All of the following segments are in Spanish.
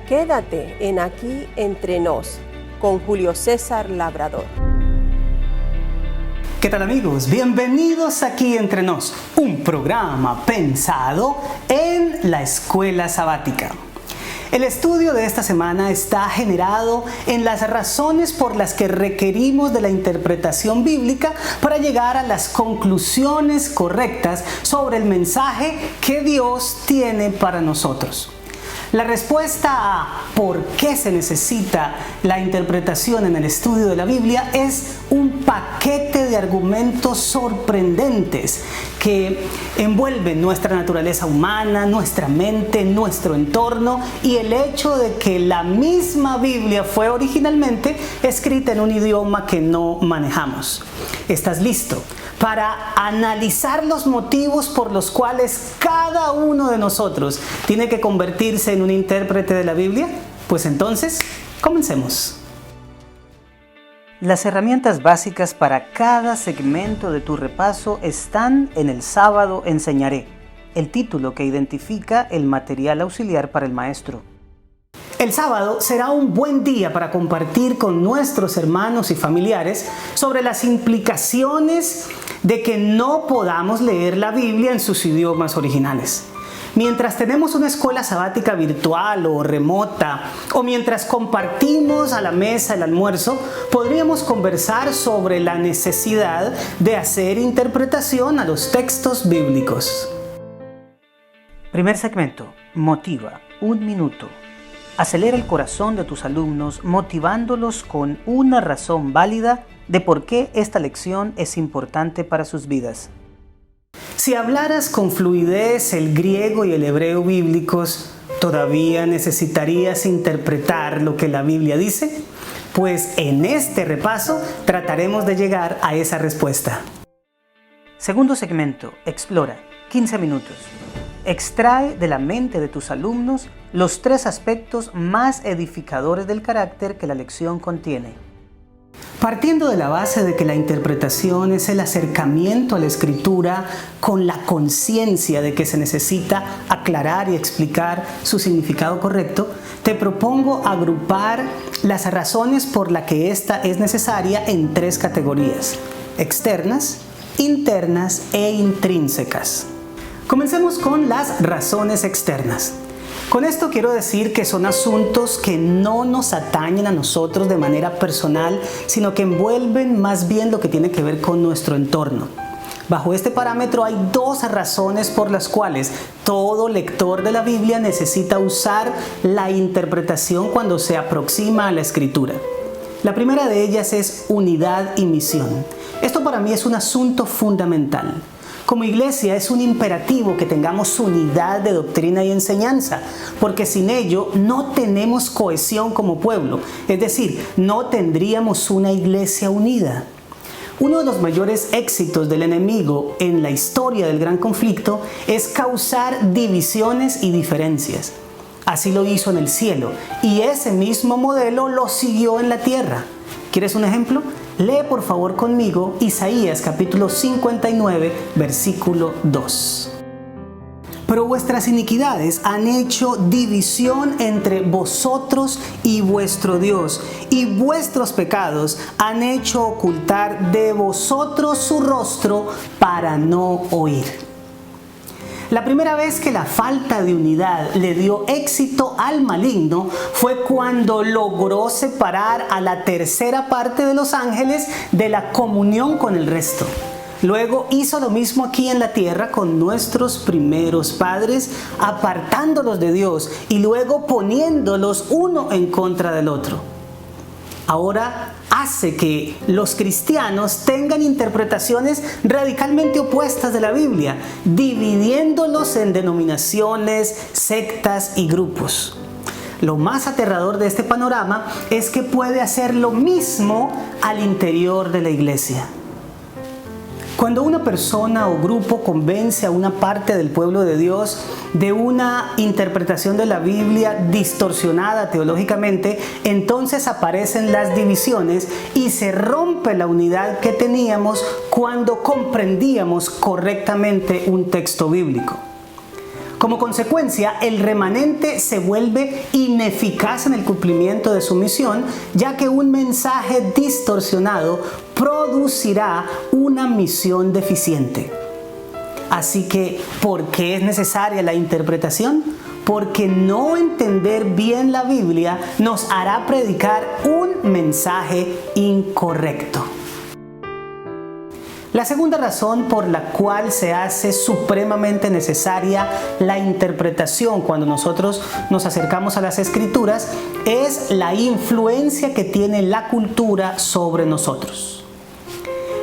Quédate en Aquí Entre Nos con Julio César Labrador. ¿Qué tal, amigos? Bienvenidos Aquí Entre Nos, un programa pensado en la escuela sabática. El estudio de esta semana está generado en las razones por las que requerimos de la interpretación bíblica para llegar a las conclusiones correctas sobre el mensaje que Dios tiene para nosotros. La respuesta a por qué se necesita la interpretación en el estudio de la Biblia es un paquete de argumentos sorprendentes que envuelven nuestra naturaleza humana, nuestra mente, nuestro entorno y el hecho de que la misma Biblia fue originalmente escrita en un idioma que no manejamos. ¿Estás listo para analizar los motivos por los cuales cada uno de nosotros tiene que convertirse en un intérprete de la Biblia? Pues entonces, comencemos. Las herramientas básicas para cada segmento de tu repaso están en El Sábado Enseñaré, el título que identifica el material auxiliar para el maestro. El sábado será un buen día para compartir con nuestros hermanos y familiares sobre las implicaciones de que no podamos leer la Biblia en sus idiomas originales. Mientras tenemos una escuela sabática virtual o remota, o mientras compartimos a la mesa el almuerzo, podríamos conversar sobre la necesidad de hacer interpretación a los textos bíblicos. Primer segmento, motiva, 1 minuto. Acelera el corazón de tus alumnos motivándolos con una razón válida de por qué esta lección es importante para sus vidas. Si hablaras con fluidez el griego y el hebreo bíblicos, ¿todavía necesitarías interpretar lo que la Biblia dice? Pues en este repaso trataremos de llegar a esa respuesta. Segundo segmento, explora, 15 minutos. Extrae de la mente de tus alumnos los 3 aspectos más edificadores del carácter que la lección contiene. Partiendo de la base de que la interpretación es el acercamiento a la escritura con la conciencia de que se necesita aclarar y explicar su significado correcto, te propongo agrupar las razones por las que esta es necesaria en 3 categorías: externas, internas e intrínsecas. Comencemos con las razones externas. Con esto quiero decir que son asuntos que no nos atañen a nosotros de manera personal, sino que envuelven más bien lo que tiene que ver con nuestro entorno. Bajo este parámetro hay 2 razones por las cuales todo lector de la Biblia necesita usar la interpretación cuando se aproxima a la escritura. La primera de ellas es unidad y misión. Esto para mí es un asunto fundamental. Como iglesia es un imperativo que tengamos unidad de doctrina y enseñanza, porque sin ello no tenemos cohesión como pueblo, es decir, no tendríamos una iglesia unida. Uno de los mayores éxitos del enemigo en la historia del gran conflicto es causar divisiones y diferencias. Así lo hizo en el cielo y ese mismo modelo lo siguió en la tierra. ¿Quieres un ejemplo? Lee por favor conmigo Isaías capítulo 59, versículo 2. Pero vuestras iniquidades han hecho división entre vosotros y vuestro Dios, y vuestros pecados han hecho ocultar de vosotros su rostro para no oír. La primera vez que la falta de unidad le dio éxito al maligno fue cuando logró separar a la tercera parte de los ángeles de la comunión con el resto. Luego hizo lo mismo aquí en la tierra con nuestros primeros padres, apartándolos de Dios y luego poniéndolos uno en contra del otro. Ahora hace que los cristianos tengan interpretaciones radicalmente opuestas de la Biblia, dividiéndolos en denominaciones, sectas y grupos. Lo más aterrador de este panorama es que puede hacer lo mismo al interior de la iglesia. Cuando una persona o grupo convence a una parte del pueblo de Dios de una interpretación de la Biblia distorsionada teológicamente, entonces aparecen las divisiones y se rompe la unidad que teníamos cuando comprendíamos correctamente un texto bíblico. Como consecuencia, el remanente se vuelve ineficaz en el cumplimiento de su misión, ya que un mensaje distorsionado producirá una misión deficiente. Así que, ¿por qué es necesaria la interpretación? Porque no entender bien la Biblia nos hará predicar un mensaje incorrecto. La segunda razón por la cual se hace supremamente necesaria la interpretación cuando nosotros nos acercamos a las Escrituras es la influencia que tiene la cultura sobre nosotros.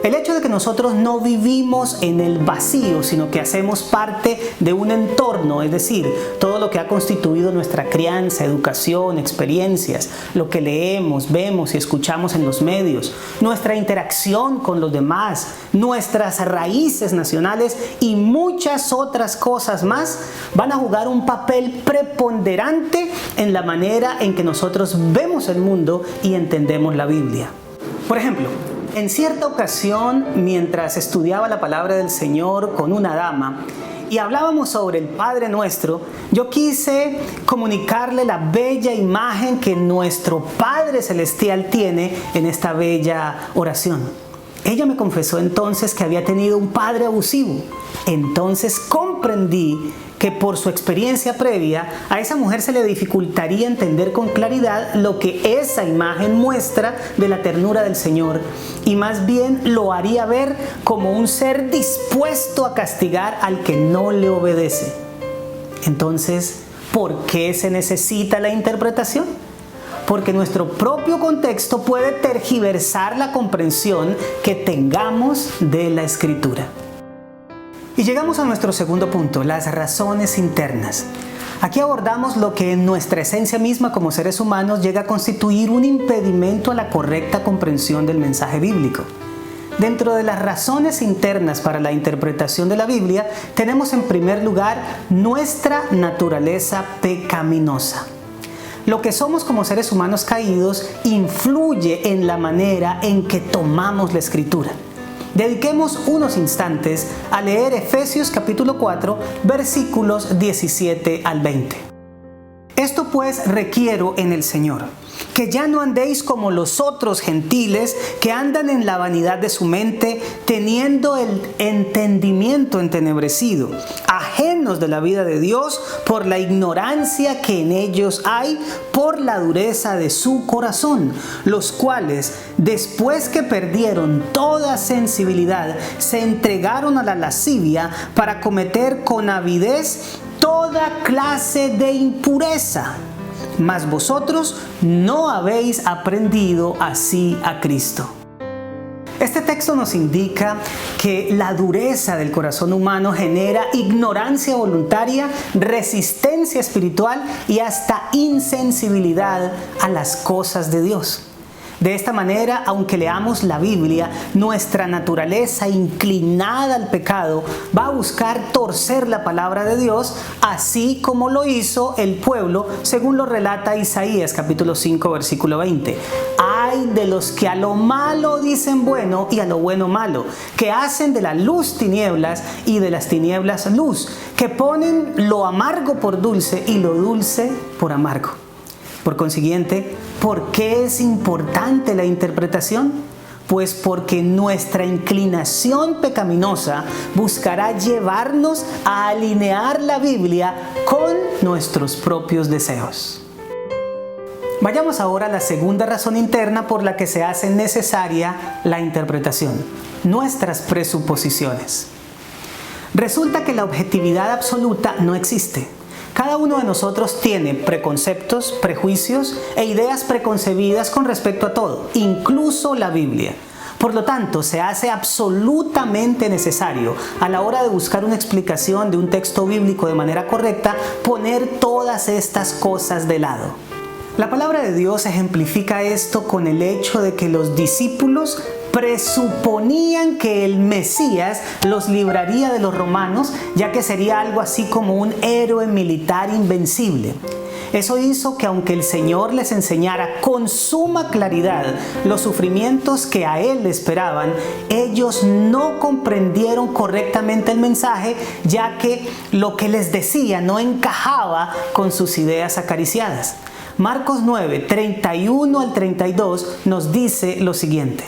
El hecho de que nosotros no vivimos en el vacío, sino que hacemos parte de un entorno, es decir, todo lo que ha constituido nuestra crianza, educación, experiencias, lo que leemos, vemos y escuchamos en los medios, nuestra interacción con los demás, nuestras raíces nacionales y muchas otras cosas más, van a jugar un papel preponderante en la manera en que nosotros vemos el mundo y entendemos la Biblia. Por ejemplo, en cierta ocasión, mientras estudiaba la palabra del Señor con una dama y hablábamos sobre el Padre Nuestro, yo quise comunicarle la bella imagen que nuestro Padre Celestial tiene en esta bella oración. Ella me confesó entonces que había tenido un padre abusivo. Entonces comprendí que por su experiencia previa, a esa mujer se le dificultaría entender con claridad lo que esa imagen muestra de la ternura del Señor, y más bien lo haría ver como un ser dispuesto a castigar al que no le obedece. Entonces, ¿por qué se necesita la interpretación? Porque nuestro propio contexto puede tergiversar la comprensión que tengamos de la Escritura. Y llegamos a nuestro segundo punto, las razones internas. Aquí abordamos lo que en nuestra esencia misma como seres humanos llega a constituir un impedimento a la correcta comprensión del mensaje bíblico. Dentro de las razones internas para la interpretación de la Biblia, tenemos en primer lugar nuestra naturaleza pecaminosa. Lo que somos como seres humanos caídos influye en la manera en que tomamos la Escritura. Dediquemos unos instantes a leer Efesios capítulo 4, versículos 17 al 20. Esto pues requiero en el Señor, que ya no andéis como los otros gentiles que andan en la vanidad de su mente, teniendo el entendimiento entenebrecido, ajenos de la vida de Dios por la ignorancia que en ellos hay, por la dureza de su corazón, los cuales, después que perdieron toda sensibilidad, se entregaron a la lascivia para cometer con avidez toda clase de impureza. Mas vosotros no habéis aprendido así a Cristo. Este texto nos indica que la dureza del corazón humano genera ignorancia voluntaria, resistencia espiritual y hasta insensibilidad a las cosas de Dios. De esta manera, aunque leamos la Biblia, nuestra naturaleza inclinada al pecado va a buscar torcer la palabra de Dios, así como lo hizo el pueblo, según lo relata Isaías capítulo 5, versículo 20. Ay de los que a lo malo dicen bueno y a lo bueno malo, que hacen de la luz tinieblas y de las tinieblas luz, que ponen lo amargo por dulce y lo dulce por amargo. Por consiguiente, ¿por qué es importante la interpretación? Pues porque nuestra inclinación pecaminosa buscará llevarnos a alinear la Biblia con nuestros propios deseos. Vayamos ahora a la segunda razón interna por la que se hace necesaria la interpretación: nuestras presuposiciones. Resulta que la objetividad absoluta no existe. Cada uno de nosotros tiene preconceptos, prejuicios e ideas preconcebidas con respecto a todo, incluso la Biblia. Por lo tanto, se hace absolutamente necesario, a la hora de buscar una explicación de un texto bíblico de manera correcta, poner todas estas cosas de lado. La palabra de Dios ejemplifica esto con el hecho de que los discípulos presuponían que el Mesías los libraría de los romanos, ya que sería algo así como un héroe militar invencible. Eso hizo que aunque el Señor les enseñara con suma claridad los sufrimientos que a Él le esperaban, ellos no comprendieron correctamente el mensaje, ya que lo que les decía no encajaba con sus ideas acariciadas. Marcos 9, 31 al 32 nos dice lo siguiente: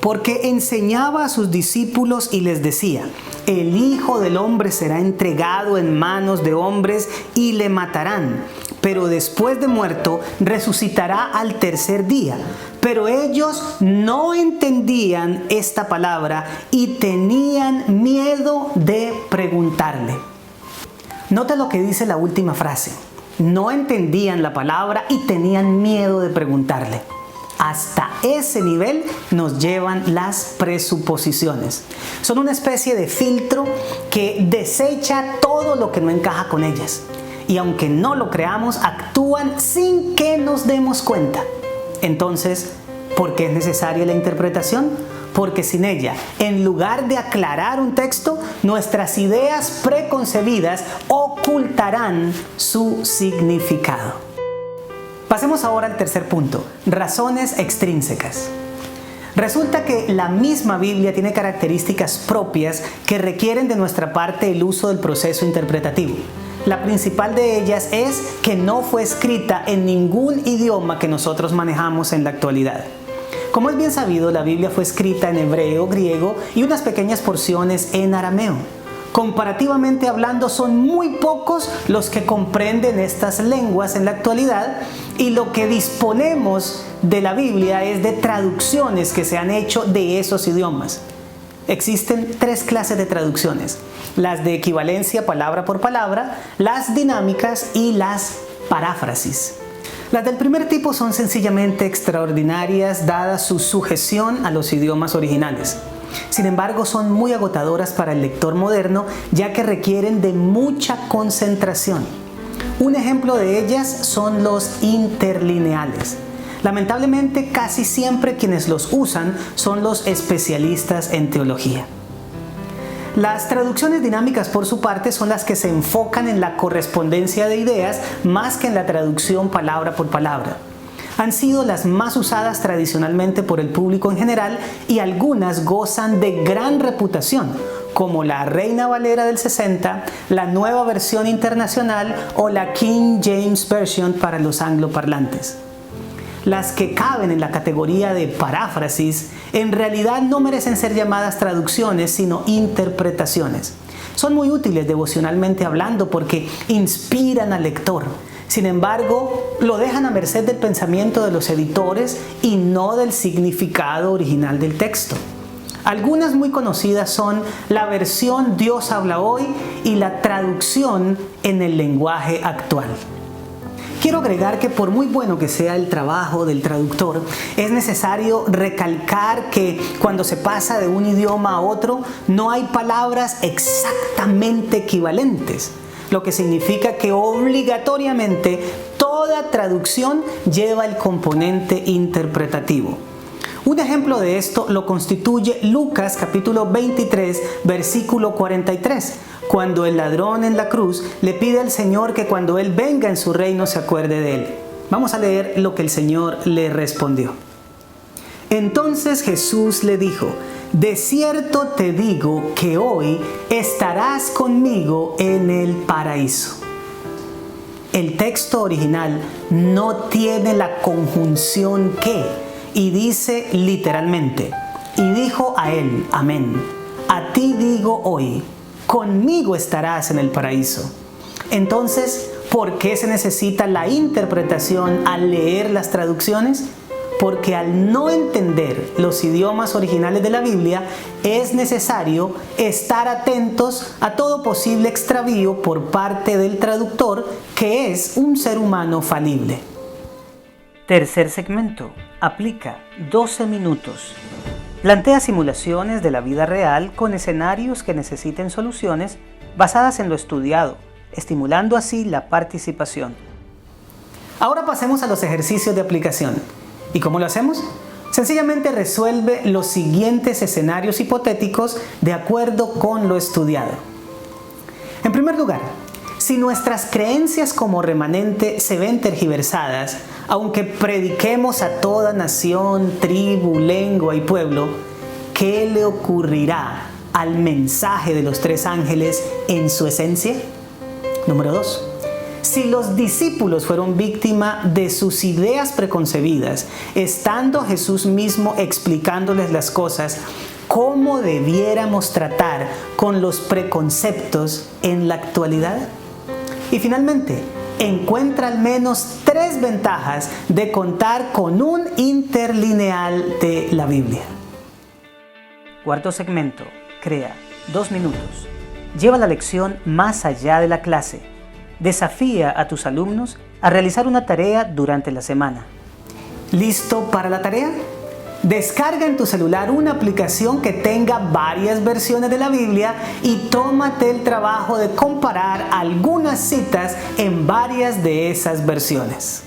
porque enseñaba a sus discípulos y les decía: el Hijo del Hombre será entregado en manos de hombres y le matarán, pero después de muerto resucitará al tercer día. Pero ellos no entendían esta palabra y tenían miedo de preguntarle. Nota lo que dice la última frase. No entendían la palabra y tenían miedo de preguntarle. Hasta ese nivel nos llevan las presuposiciones. Son una especie de filtro que desecha todo lo que no encaja con ellas. Y aunque no lo creamos, actúan sin que nos demos cuenta. Entonces, ¿por qué es necesaria la interpretación? Porque sin ella, en lugar de aclarar un texto, nuestras ideas preconcebidas ocultarán su significado. Pasemos ahora al tercer punto: razones extrínsecas. Resulta que la misma Biblia tiene características propias que requieren de nuestra parte el uso del proceso interpretativo. La principal de ellas es que no fue escrita en ningún idioma que nosotros manejamos en la actualidad. Como es bien sabido, la Biblia fue escrita en hebreo, griego y unas pequeñas porciones en arameo. Comparativamente hablando, son muy pocos los que comprenden estas lenguas en la actualidad, y lo que disponemos de la Biblia es de traducciones que se han hecho de esos idiomas. Existen tres clases de traducciones: las de equivalencia palabra por palabra, las dinámicas y las paráfrasis. Las del primer tipo son sencillamente extraordinarias dada su sujeción a los idiomas originales. Sin embargo, son muy agotadoras para el lector moderno, ya que requieren de mucha concentración. Un ejemplo de ellas son los interlineales. Lamentablemente, casi siempre quienes los usan son los especialistas en teología. Las traducciones dinámicas, por su parte, son las que se enfocan en la correspondencia de ideas más que en la traducción palabra por palabra. Han sido las más usadas tradicionalmente por el público en general, y algunas gozan de gran reputación, como la Reina Valera del 60, la Nueva Versión Internacional o la King James Version para los angloparlantes. Las que caben en la categoría de paráfrasis en realidad no merecen ser llamadas traducciones, sino interpretaciones. Son muy útiles devocionalmente hablando porque inspiran al lector. Sin embargo, lo dejan a merced del pensamiento de los editores y no del significado original del texto. Algunas muy conocidas son la versión Dios habla hoy y la traducción en el lenguaje actual. Quiero agregar que por muy bueno que sea el trabajo del traductor, es necesario recalcar que cuando se pasa de un idioma a otro, no hay palabras exactamente equivalentes, lo que significa que obligatoriamente toda traducción lleva el componente interpretativo. Un ejemplo de esto lo constituye Lucas capítulo 23, versículo 43, cuando el ladrón en la cruz le pide al Señor que cuando Él venga en su reino se acuerde de él. Vamos a leer lo que el Señor le respondió. Entonces Jesús le dijo: de cierto te digo que hoy estarás conmigo en el paraíso. El texto original no tiene la conjunción que, y dice literalmente: y dijo a él, amén, a ti digo hoy, conmigo estarás en el paraíso. Entonces, ¿por qué se necesita la interpretación al leer las traducciones? Porque al no entender los idiomas originales de la Biblia, es necesario estar atentos a todo posible extravío por parte del traductor, que es un ser humano falible. Tercer segmento. Aplica 12 minutos. Plantea simulaciones de la vida real con escenarios que necesiten soluciones basadas en lo estudiado, estimulando así la participación. Ahora pasemos a los ejercicios de aplicación. ¿Y cómo lo hacemos? Sencillamente resuelve los siguientes escenarios hipotéticos de acuerdo con lo estudiado. En primer lugar, Si nuestras creencias como remanente se ven tergiversadas, aunque prediquemos a toda nación, tribu, lengua y pueblo, ¿qué le ocurrirá al mensaje de los 3 ángeles en su esencia? Número 2. Si los discípulos fueron víctima de sus ideas preconcebidas, estando Jesús mismo explicándoles las cosas, ¿cómo debiéramos tratar con los preconceptos en la actualidad? Y finalmente, encuentra al menos 3 ventajas de contar con un interlineal de la Biblia. Cuarto segmento. Crea 2 minutos. Lleva la lección más allá de la clase. Desafía a tus alumnos a realizar una tarea durante la semana. ¿Listo para la tarea? Descarga en tu celular una aplicación que tenga varias versiones de la Biblia y tómate el trabajo de comparar algunas citas en varias de esas versiones.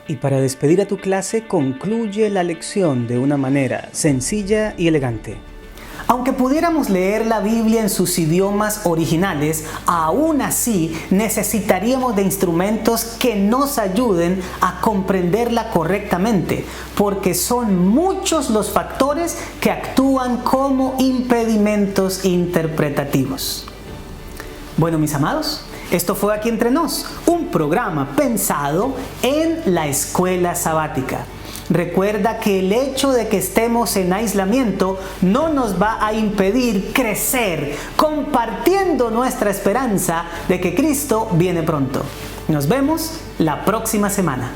Y para despedir a tu clase, concluye la lección de una manera sencilla y elegante. Aunque pudiéramos leer la Biblia en sus idiomas originales, aún así necesitaríamos de instrumentos que nos ayuden a comprenderla correctamente, porque son muchos los factores que actúan como impedimentos interpretativos. Bueno, mis amados, esto fue Aquí Entre Nos, un programa pensado en la escuela sabática. Recuerda que el hecho de que estemos en aislamiento no nos va a impedir crecer, compartiendo nuestra esperanza de que Cristo viene pronto. Nos vemos la próxima semana.